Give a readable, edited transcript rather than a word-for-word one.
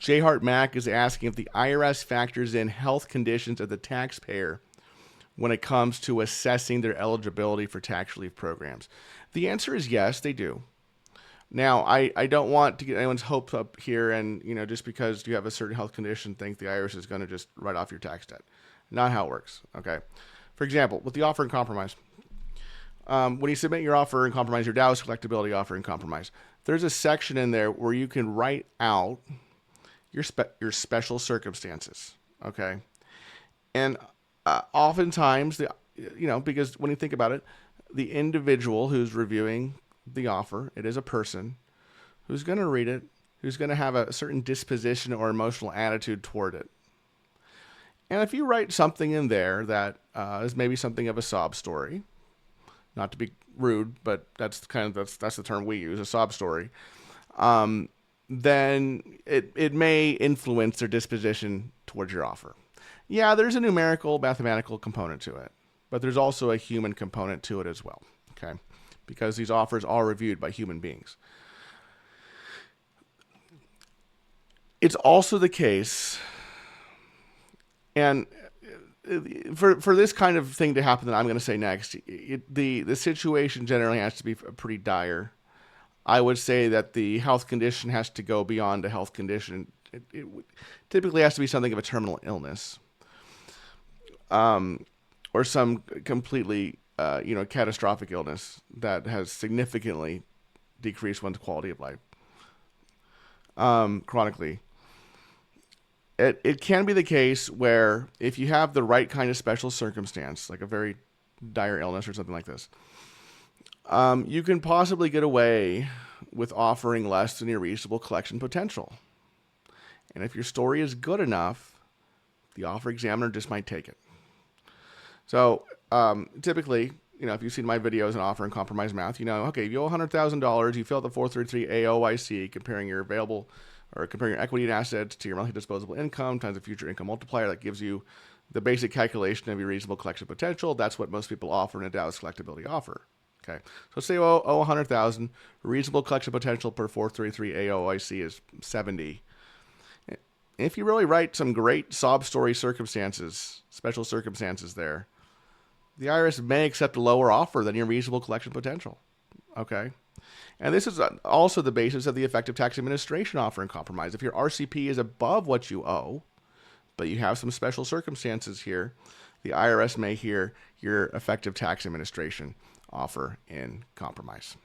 J. Hart Mack is asking if the IRS factors in health conditions of the taxpayer when it comes to assessing their eligibility for tax relief programs. The answer is yes, they do. Now, I don't want to get anyone's hopes up here and, just because you have a certain health condition, think the IRS is going to just write off your tax debt. Not how it works, okay? For example, with the offer and compromise, when you submit your offer and compromise, your Dallas collectability offer and compromise, there's a section in there where you can write out your special circumstances, okay? And oftentimes, because when you think about it, the individual who's reviewing the offer, it is a person who's going to read it, who's going to have a certain disposition or emotional attitude toward it. And if you write something in there that is maybe something of a sob story, not to be rude, but that's the term we use, a sob story, then it may influence their disposition towards your offer. Yeah, there's a numerical, mathematical component to it, but there's also a human component to it as well, okay? Because these offers are reviewed by human beings. It's also the case, and for this kind of thing to happen that I'm going to say next, the situation generally has to be pretty dire. I would say that the health condition has to go beyond a health condition. It typically has to be something of a terminal illness, or some completely catastrophic illness that has significantly decreased one's quality of life chronically. It can be the case where if you have the right kind of special circumstance, like a very dire illness or something like this, you can possibly get away with offering less than your reasonable collection potential. And if your story is good enough, the offer examiner just might take it. So typically, if you've seen my videos on offer and compromise math, okay, if you owe $100,000, you fill out the 433 AOIC comparing your equity and assets to your monthly disposable income times the future income multiplier. That gives you the basic calculation of your reasonable collection potential. That's what most people offer in a Dallas collectability offer. Okay, so say you owe 100,000, reasonable collection potential per 433 AOIC is 70. If you really write some great sob story circumstances, special circumstances there, the IRS may accept a lower offer than your reasonable collection potential. Okay? And this is also the basis of the effective tax administration offer and compromise. If your RCP is above what you owe, but you have some special circumstances here, the IRS may hear your effective tax administration offer in compromise.